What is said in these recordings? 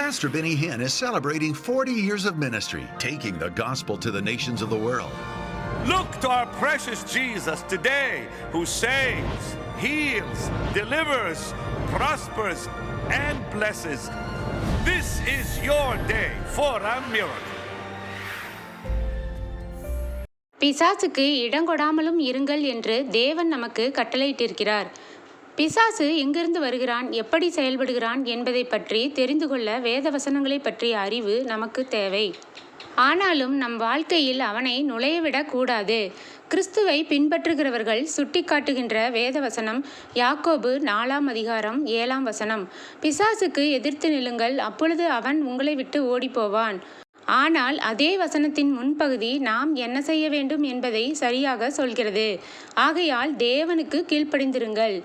Pastor Benny Hinn is celebrating 40 years of ministry, taking the gospel to the nations of the world. Look to our precious Jesus today, who saves, heals, delivers, prospers, and blesses. This is your day for a miracle. பிசாசுக்கு இடங்கொடாமலும் இருங்கள் என்று தேவன் நமக்கு கட்டளையிட்டிருக்கிறார். பிசாசு எங்கிருந்து வருகிறான், எப்படி செயல்படுகிறான் என்பதை பற்றி தெரிந்து கொள்ள வேத வசனங்களை பற்றிய அறிவு நமக்கு தேவை. ஆனாலும் நம் வாழ்க்கையில் அவனை நுழையவிடக் கூடாது. கிறிஸ்துவை பின்பற்றுகிறவர்கள் சுட்டிக்காட்டுகின்ற வேதவசனம் யாக்கோபு 4:7 பிசாசுக்கு எதிர்த்து நில்லுங்கள், அப்பொழுது அவன் உங்களை விட்டு ஓடிப்போவான். ஆனால் அதே வசனத்தின் முன்பகுதி நாம் என்ன செய்ய வேண்டும் என்பதை சரியாக சொல்கிறது. ஆகையால் தேவனுக்கு கீழ்ப்படிந்திருங்கள்.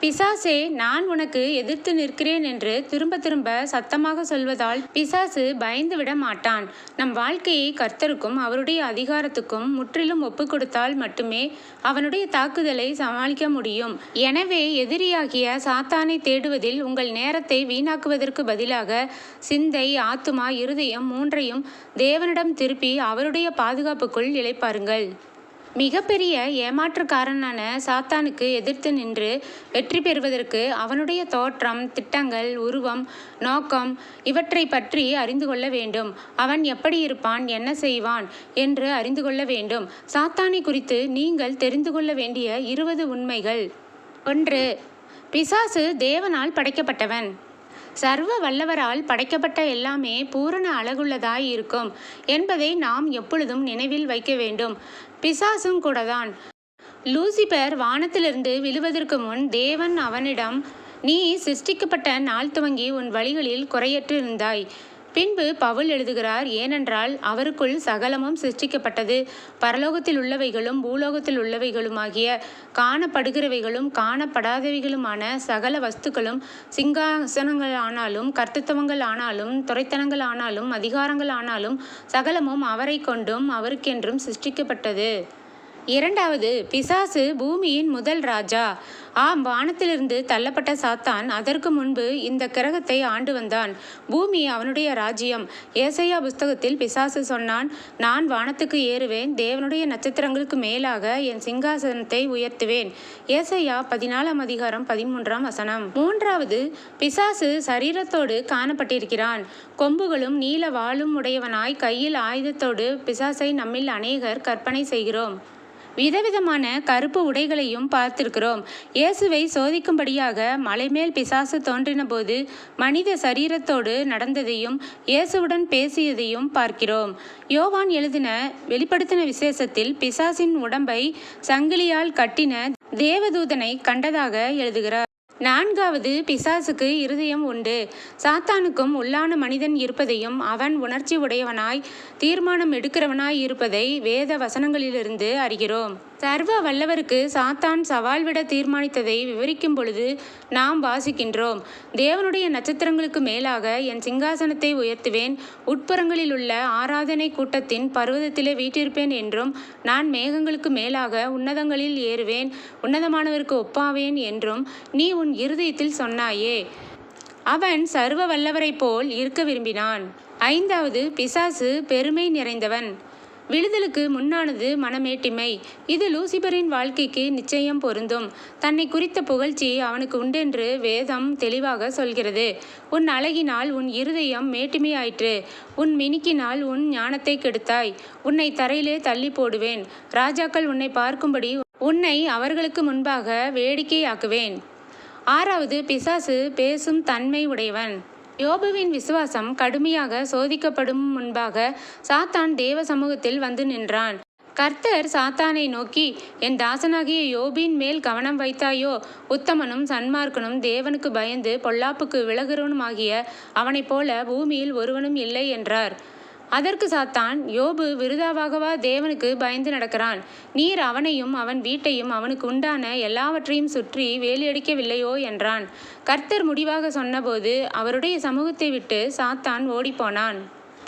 பிசாசே, நான் உனக்கு எதிர்த்து நிற்கிறேன் என்று திரும்ப திரும்ப சத்தமாக சொல்வதால் பிசாசு பயந்து விட மாட்டான். நம் வாழ்க்கையை கர்த்தருக்கும் அவருடைய அதிகாரத்துக்கும் முற்றிலும் ஒப்பு கொடுத்தால் மட்டுமே அவனுடைய தாக்குதலை சமாளிக்க முடியும். எனவே எதிரியாகிய சாத்தானை தேடுவதில் உங்கள் நேரத்தை வீணாக்குவதற்கு பதிலாக சிந்தை, ஆத்துமா, இருதயம் மூன்றையும் தேவனிடம் திருப்பி அவருடைய பாதுகாப்புக்குள் இளைப்பாருங்கள். மிகப்பெரிய ஏமாற்றுக்காரனான சாத்தானுக்கு எதிர்த்து நின்று வெற்றி பெறுவதற்கு அவனுடைய தோற்றம், திட்டங்கள், உருவம், நோக்கம் இவற்றை பற்றி அறிந்து கொள்ள வேண்டும். அவன் எப்படி இருப்பான், என்ன செய்வான் என்று அறிந்து கொள்ள வேண்டும். சாத்தானை குறித்து நீங்கள் தெரிந்து கொள்ள வேண்டிய 20 உண்மைகள். 1. பிசாசு தேவனால் படைக்கப்பட்டவன். சர்வ வல்லவரால் படைக்கப்பட்ட எல்லாமே பூரண அழகுள்ளதாய் இருக்கும் என்பதை நாம் எப்பொழுதும் நினைவில் வைக்க வேண்டும். பிசாசும் கூடதான். லூசிபர் வானத்திலிருந்து விழுவதற்கு முன் தேவன் அவனிடம், நீ சிருஷ்டிக்கப்பட்ட நாள் துவங்கி உன் வழிகளில் குறையற்று இருந்தாய். பின்பு பவுல் எழுதுகிறார், ஏனென்றால் அவருக்குள் சகலமும் சிருஷ்டிக்கப்பட்டது, பரலோகத்தில் உள்ளவைகளும் பூலோகத்தில் உள்ளவைகளுமாகிய காணப்படுகிறவைகளும் காணப்படாதவைகளுமான சகல வஸ்துக்களும், சிங்காசனங்கள் ஆனாலும் கர்த்தத்துவங்கள் ஆனாலும் துரைத்தனங்கள் ஆனாலும் அதிகாரங்கள் ஆனாலும் சகலமும் அவரை கொண்டும் அவருக்கென்றும் சிருஷ்டிக்கப்பட்டது. 2. பிசாசு பூமியின் முதல் ராஜா. வானத்திலிருந்து தள்ளப்பட்ட சாத்தான் அதற்கு முன்பு இந்த கிரகத்தை ஆண்டு வந்தான். பூமி அவனுடைய ராஜ்யம். ஏசாயா புஸ்தகத்தில் பிசாசு சொன்னான், நான் வானத்துக்கு ஏறுவேன், தேவனுடைய நட்சத்திரங்களுக்கு மேலாக என் சிங்காசனத்தை உயர்த்துவேன். ஏசாயா 14:13. 3. பிசாசு சரீரத்தோடு காணப்பட்டிருக்கிறான். கொம்புகளும் நீல வாளும் உடையவனாய் கையில் ஆயுதத்தோடு பிசாசை நம்மில் அநேகர் கற்பனை செய்கிறோம். விதவிதமான கருப்பு உடைகளையும் பார்த்திருக்கிறோம். இயேசுவை சோதிக்கும்படியாக மலைமேல் பிசாசு தோன்றின போது மனித சரீரத்தோடு நடந்ததையும் இயேசுவுடன் பேசியதையும் பார்க்கிறோம். யோவான் எழுதின வெளிப்படுத்தின விசேஷத்தில் பிசாசின் உடம்பை சங்கிலியால் கட்டின தேவதூதனை கண்டதாக எழுதுகிறார். 4. பிசாசுக்கு இருதயம் உண்டு. சாத்தானுக்கும் உள்ளான மனிதன் இருப்பதையும் அவன் உணர்ச்சி உடையவனாய் தீர்மானம் எடுக்கிறவனாய் இருப்பதை வேத வசனங்களிலிருந்து அறிகிறோம். சர்வ வல்லவருக்கு சாத்தான் சவால் விட தீர்மானித்ததை விவரிக்கும் பொழுது நாம் வாசிக்கின்றோம், தேவனுடைய நட்சத்திரங்களுக்கு மேலாக என் சிங்காசனத்தை உயர்த்துவேன், உட்புறங்களில் உள்ள ஆராதனை கூட்டத்தின் பர்வதத்திலே வீற்றிருப்பேன் என்றும், நான் மேகங்களுக்கு மேலாக உன்னதங்களில் ஏறுவேன், உன்னதமானவருக்கு ஒப்பாவேன் என்றும் நீ உன் இருதயத்தில் சொன்னாயே. அவன் சர்வ வல்லவரை போல் இருக்க விரும்பினான். 5. பிசாசு பெருமை நிறைந்தவன். விழுதலுக்கு முன்னானது மனமேட்டிமை. இது லூசிபரின் வாழ்க்கைக்கு நிச்சயம் பொருந்தும். தன்னை குறித்த புகழ்ச்சி அவனுக்கு உண்டென்று வேதம் தெளிவாக சொல்கிறது. உன் அழகினால் உன் இருதயம் மேட்டிமையாயிற்று, உன் மினுக்கினால் உன் ஞானத்தை கெடுத்தாய், உன்னை தரையிலே தள்ளி போடுவேன், ராஜாக்கள் உன்னை பார்க்கும்படி உன்னை அவர்களுக்கு முன்பாக வேடிக்கையாக்குவேன். 6. பிசாசு பேசும் தன்மை உடையவன். யோபுவின் விசுவாசம் கடுமையாக சோதிக்கப்படும் முன்பாக சாத்தான் தேவ சமூகத்தில் வந்து நின்றான். கர்த்தர் சாத்தானை நோக்கி, என் தாசனாகிய யோபின் மேல் கவனம் வைத்தாயோ? உத்தமனும் சன்மார்க்கனும் தேவனுக்கு பயந்து பொல்லாப்புக்கு விலகுறவனுமாகிய அவனைப் போல பூமியில் ஒருவனும் இல்லை என்றார். அதற்கு சாத்தான், யோபு விருதாவாகவா தேவனுக்கு பயந்து நடக்கிறான்? நீர் அவனையும் அவன் வீட்டையும் அவனுக்கு உண்டான எல்லாவற்றையும் சுற்றி வேலியடிக்கவில்லையோ என்றான். கர்த்தர் முடிவாக சொன்னபோது அவருடைய சமூகத்தை விட்டு சாத்தான் ஓடிப்போனான்.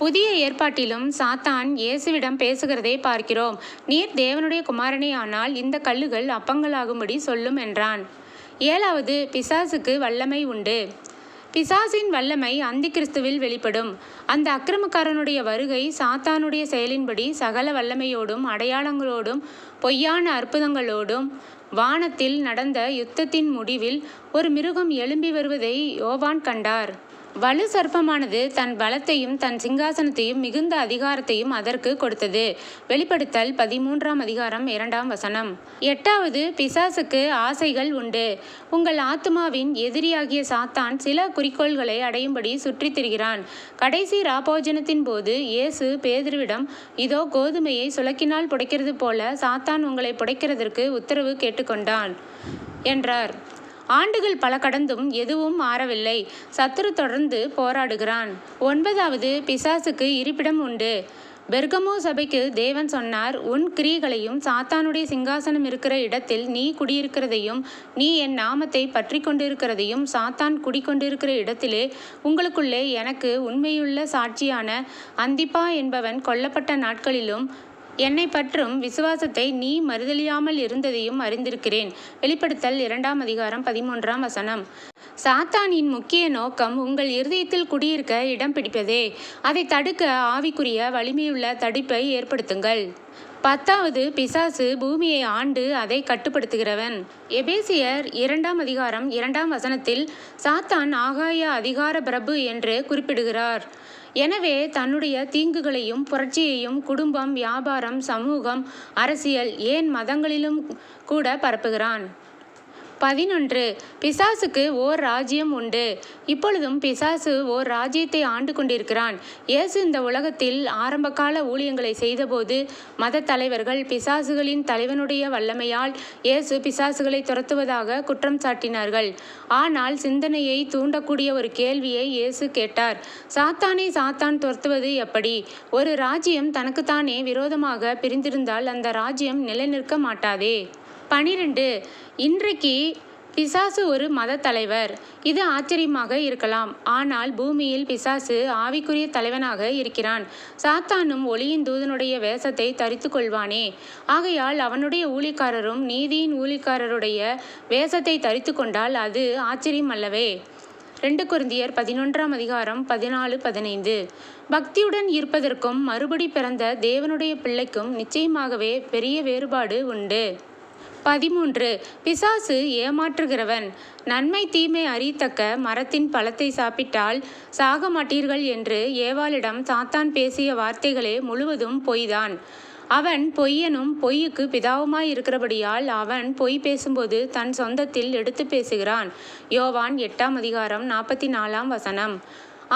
புதிய ஏற்பாட்டிலும் சாத்தான் இயேசுவிடம் பேசுகிறதை பார்க்கிறோம். நீர் தேவனுடைய குமாரனே ஆனால் இந்த கல்லுகள் அப்பங்களாகும்படி சொல்லும் என்றான். 7. பிசாசுக்கு வல்லமை உண்டு. பிசாசின் வல்லமை அந்தி கிறிஸ்துவில் வெளிப்படும். அந்த அக்கிரமக்காரனுடைய வருகை சாத்தானுடைய செயலின்படி சகல வல்லமையோடும் அடையாளங்களோடும் பொய்யான அற்புதங்களோடும் வானத்தில் நடந்த யுத்தத்தின் முடிவில் ஒரு மிருகம் எழும்பி வருவதை யோவான் கண்டார். வலு சர்ப்பமானது தன் பலத்தையும் தன் சிங்காசனத்தையும் மிகுந்த அதிகாரத்தையும் அதற்கு கொடுத்தது. வெளிப்படுத்தல் 13ஆம் அதிகாரம் 2ஆம் வசனம். 8வது, பிசாசுக்கு ஆசைகள் உண்டு. உங்கள் ஆத்துமாவின் எதிரியாகிய சாத்தான் சில குறிக்கோள்களை அடையும்படி சுற்றித் திரிகிறான். கடைசி ராபோஜனத்தின் போது இயேசு பேதுருவிடம், இதோ கோதுமையை சுளக்கினால் புடைக்கிறது போல சாத்தான் உங்களை புடைக்கிறதற்கு உத்தரவு கேட்டுக்கொண்டான் என்றார். ஆண்டுகள் பல கடந்தும் எதுவும் மாறவில்லை. சத்துரு தொடர்ந்து போராடுகிறான். 9வது, பிசாசுக்கு இருப்பிடம் உண்டு. பெர்கமோ சபைக்கு தேவன் சொன்னார், உன் கிரியைகளையும் சாத்தானுடைய சிங்காசனம் இருக்கிற இடத்தில் நீ குடியிருக்கிறதையும் நீ என் நாமத்தை பற்றி கொண்டிருக்கிறதையும் சாத்தான் குடிக்கொண்டிருக்கிற இடத்திலே உங்களுக்குள்ளே எனக்கு உண்மையுள்ள சாட்சியான அந்திப்பா என்பவன் கொல்லப்பட்ட நாட்களிலும் என்னை பற்றும் விசுவாசத்தை நீ மறுதலியாமல் இருந்ததையும் அறிந்திருக்கிறேன். வெளிப்படுத்தல் 2ஆம் அதிகாரம் 13ஆம் வசனம். சாத்தானின் முக்கிய நோக்கம் உங்கள் இருதயத்தில் குடியிருக்க இடம் பிடிப்பதே. அதை தடுக்க ஆவிக்குரிய வலிமையுள்ள தடுப்பை ஏற்படுத்துங்கள். 10வது, பிசாசு பூமியை ஆண்டு அதை கட்டுப்படுத்துகிறவன். எபேசியர் 2ஆம் அதிகாரம் 2ஆம் வசனத்தில் சாத்தான் ஆகாய அதிகார பிரபு என்று குறிப்பிடுகிறார். எனவே தன்னுடைய தீங்குகளையும் புரட்சியையும் குடும்பம், வியாபாரம், சமூகம், அரசியல், ஏன் மதங்களிலும் கூட பரப்புகிறான். 11, பிசாசுக்கு ஓர் ராஜ்யம் உண்டு. இப்பொழுதும் பிசாசு ஓர் ராஜ்யத்தை ஆண்டு கொண்டிருக்கிறான். இயேசு இந்த உலகத்தில் ஆரம்பகால ஊழியங்களை செய்தபோது மத தலைவர்கள் பிசாசுகளின் தலைவனுடைய வல்லமையால் இயேசு பிசாசுகளை துரத்துவதாக குற்றம் சாட்டினார்கள். ஆனால் சிந்தனையை தூண்டக்கூடிய ஒரு கேள்வியை இயேசு கேட்டார். சாத்தானை சாத்தான் துரத்துவது எப்படி? ஒரு ராஜ்யம் தனக்குத்தானே விரோதமாக பிரிந்திருந்தால் அந்த ராஜ்யம் நிலைநிற்க மாட்டாதே. 12, இன்றைக்கு பிசாசு ஒரு மத தலைவர். இது ஆச்சரியமாக இருக்கலாம். ஆனால் பூமியில் பிசாசு ஆவிக்குரிய தலைவனாக இருக்கிறான். சாத்தானும் ஒளியின் தூதனுடைய வேஷத்தை தரித்து கொள்வானே. ஆகையால் அவனுடைய ஊழியக்காரரும் நீதியின் ஊழியக்காரருடைய வேஷத்தை தரித்து கொண்டால் அது ஆச்சரியம் அல்லவே. 2 கொரிந்தியர் 11ஆம் அதிகாரம் 14-15. பக்தியுடன் இருப்பதற்கும் மறுபடி பிறந்த தேவனுடைய பிள்ளைக்கும் நிச்சயமாகவே பெரிய வேறுபாடு உண்டு. 13, பிசாசு ஏமாற்றுகிறவன். நன்மை தீமை அறியத்தக்க மரத்தின் பழத்தை சாப்பிட்டால் சாக மாட்டீர்கள் என்று ஏவாளிடம் சாத்தான் பேசிய வார்த்தைகளே முழுவதும் பொய்தான். அவன் பொய்யனும் பொய்யுக்கு பிதாவுமாய் இருக்கிறபடியால் அவன் பொய் பேசும்போது தன் சொந்தத்தில் எடுத்து பேசுகிறான். யோவான் 8ஆம் அதிகாரம் 44ஆம் வசனம்.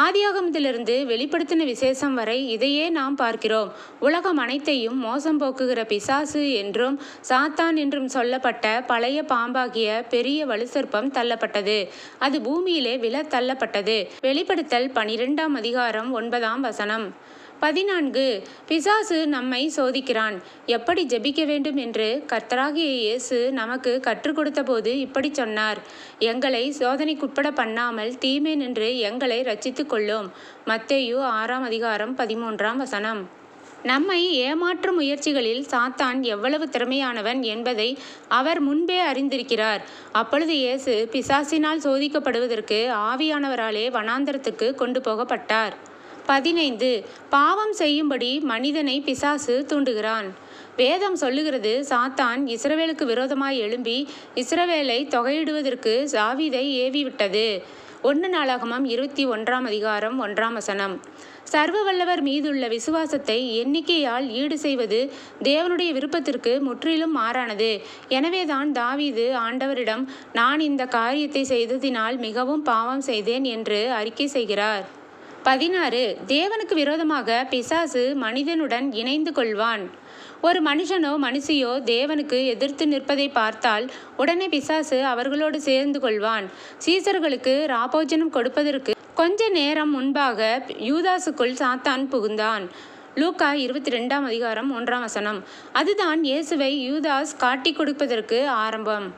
ஆதியாகமத்திலிருந்து வெளிப்படுத்தின விசேஷம் வரை இதையே நாம் பார்க்கிறோம். உலகம் அனைத்தையும் மோசம் போக்குகிற பிசாசு என்றும் சாத்தான் என்றும் சொல்லப்பட்ட பழைய பாம்பாகிய பெரிய வலுசர்ப்பம் தள்ளப்பட்டது. அது பூமியிலே விழ தள்ளப்பட்டது. வெளிப்படுத்தல் 12ஆம் அதிகாரம் 9ஆம் வசனம். 14, பிசாசு நம்மை சோதிக்கிறான். எப்படி ஜெபிக்க வேண்டும் என்று கர்த்தராகிய இயேசு நமக்கு கற்றுக் கொடுத்த போது இப்படி சொன்னார், எங்களை சோதனைக்குட்பட பண்ணாமல் தீமை நின்று எங்களை இரட்சித்துக் கொள்ளும். மத்தேயு 6ஆம் அதிகாரம் 13ஆம் வசனம். நம்மை ஏமாற்றும் முயற்சிகளில் சாத்தான் எவ்வளவு திறமையானவன் என்பதை அவர் முன்பே அறிந்திருக்கிறார். அப்பொழுது இயேசு பிசாசினால் சோதிக்கப்படுவதற்கு ஆவியானவராலே வனாந்தரத்துக்கு கொண்டு போகப்பட்டார். 15, பாவம் செய்யும்படி மனிதனை பிசாசு தூண்டுகிறான். வேதம் சொல்லுகிறது, சாத்தான் இஸ்ரவேலுக்கு விரோதமாய் எழும்பி இஸ்ரவேலை தொகையிடுவதற்கு தாவீதை ஏவிவிட்டது. 1 நாளாகமம் 21ஆம் அதிகாரம் 1ஆம் வசனம். சர்வ வல்லவர் மீதுள்ள விசுவாசத்தை எண்ணிக்கையால் ஈடு செய்வது தேவனுடைய விருப்பத்திற்கு முற்றிலும் மாறானது. எனவேதான் தாவீது ஆண்டவரிடம், நான் இந்த காரியத்தை செய்ததினால் மிகவும் பாவம் செய்தேன் என்று அறிக்கை செய்கிறார். 16, தேவனுக்கு விரோதமாக பிசாசு மனிதனுடன் இணைந்து கொள்வான். ஒரு மனுஷனோ மனுஷியோ தேவனுக்கு எதிர்த்து நிற்பதை பார்த்தால் உடனே பிசாசு அவர்களோடு சேர்ந்து கொள்வான். சீசர்களுக்கு ராபோஜனம் கொடுப்பதற்கு கொஞ்ச நேரம் முன்பாக யூதாசுக்குள் சாத்தான் புகுந்தான். லூக்கா 22ஆம் அதிகாரம் 1ஆம் வசனம். அதுதான் இயேசுவை யூதாஸ் காட்டி கொடுப்பதற்கு ஆரம்பம்.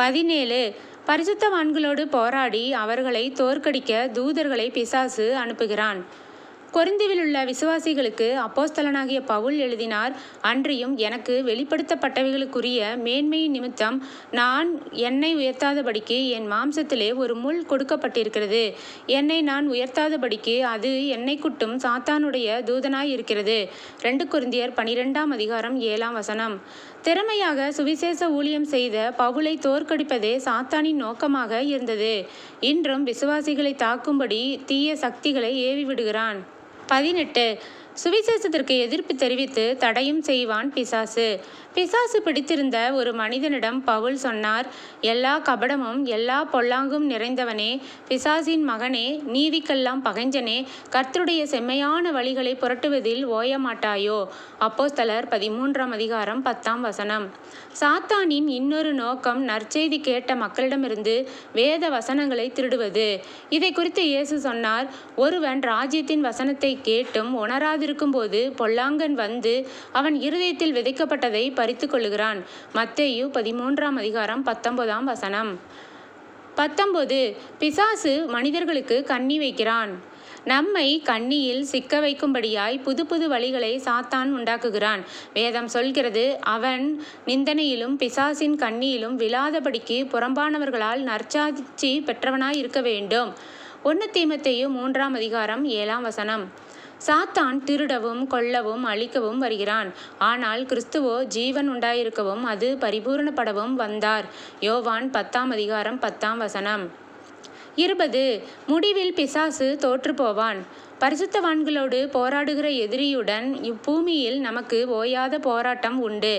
17, பரிசுத்தவான்களோடு போராடி அவர்களை தோற்கடிக்க தூதர்களை பிசாசு அனுப்புகிறான். கொரிந்துவில் உள்ள விசுவாசிகளுக்கு அப்போஸ்தலனாகிய பவுல் எழுதினார், அன்றியும் எனக்கு வெளிப்படுத்தப்பட்டவைகளுக்குரிய மேன்மையின் நிமித்தம் நான் என்னை உயர்த்தாதபடிக்கு என் மாம்சத்திலே ஒரு முள் கொடுக்கப்பட்டிருக்கிறது. என்னை நான் உயர்த்தாதபடிக்கு அது என்னை குட்டும் சாத்தானுடைய தூதனாய் இருக்கிறது. 2 கொரிந்தியர் 12:7 திறமையாக சுவிசேஷ ஊழியம் செய்த பவுலை தோற்கடிப்பதே சாத்தானின் நோக்கமாக இருந்தது. இன்றும் விசுவாசிகளை தாக்கும்படி தீய சக்திகளை ஏவி விடுகிறான். 18 சுவிசேஷத்திற்கு எதிர்ப்பு தெரிவித்து தடையும் செய்வான் பிசாசு. பிசாசு பிடித்திருந்த ஒரு மனிதனிடம் பவுல் சொன்னார், எல்லா கபடமும் எல்லா பொல்லாங்கும் நிறைந்தவனே, பிசாசின் மகனே, நீதிக்கெல்லாம் பகைஞ்சனே, கர்த்தருடைய செம்மையான வழிகளை புரட்டுவதில் ஓயமாட்டாயோ. அப்போஸ்தலர் 13:10 சாத்தானின் இன்னொரு நோக்கம் நற்செய்தி கேட்ட மக்களிடமிருந்து வேத வசனங்களை திருடுவது. இதை குறித்து இயேசு சொன்னார், ஒருவன் ராஜ்யத்தின் வசனத்தை கேட்டும் உணராதிருக்கும் போது பொல்லாங்கன் வந்து அவன் இருதயத்தில் விதைக்கப்பட்டதை பறித்து கொள்ளுகிறான். மத்தேயு 13:19 19 பிசாசு மனிதர்களுக்கு கண்ணி வைக்கிறான். நம்மை கண்ணியில் சிக்க வைக்கும்படியாய் புது புது வழிகளை சாத்தான் உண்டாக்குகிறான். வேதம் சொல்கிறது, அவன் நிந்தனையிலும் பிசாசின் கண்ணியிலும் விழாதபடிக்கு புறம்பானவர்களால் நற்சாட்சி பெற்றவனாய் இருக்க வேண்டும். 1 தீமோத்தேயு 3:7 சாத்தான் திருடவும் கொல்லவும் அழிக்கவும் வருகிறான். ஆனால் கிறிஸ்துவோ ஜீவன் உண்டாயிருக்கவும் அது பரிபூரணப்படவும் வந்தார். யோவான் 10:10 20 முடிவில் பிசாசு தோற்று போவான். பரிசுத்தவான்களோடு போராடுகிற எதிரியுடன் இப்பூமியில் நமக்கு ஓயாத போராட்டம் உண்டு.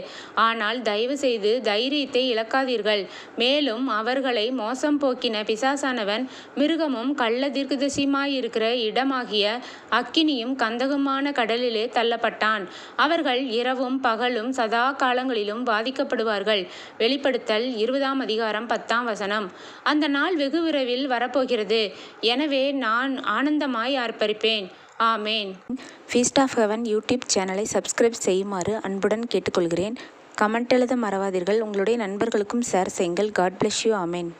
ஆனால் தயவு செய்து தைரியத்தை இழக்காதீர்கள். மேலும் அவர்களை மோசம் போக்கின பிசாசானவன் மிருகமும் கள்ள தீர்க்கதரிசியுமாயிருக்கிற இடமாகிய அக்கினியும் கந்தகமான கடலிலே தள்ளப்பட்டான். அவர்கள் இரவும் பகலும் சதா காலங்களிலும் பாதிக்கப்படுவார்கள். வெளிப்படுத்தல் 20:10 அந்த நாள் வெகு விரைவில் வரப்போகிறது. எனவே நான் ஆனந்தமாய் ஆர்ப்பரிப்பேன். ஆமேன். ஃபீஸ்ட் ஆஃப் ஹெவன் யூடியூப் சேனலை சப்ஸ்கிரைப் செய்யுமாறு அன்புடன் கேட்டுக்கொள்கிறேன். கமெண்ட் எழுத மறவாதீர்கள். உங்களுடைய நண்பர்களுக்கும் ஷேர் செய்யுங்கள். God bless you. ஆமேன்.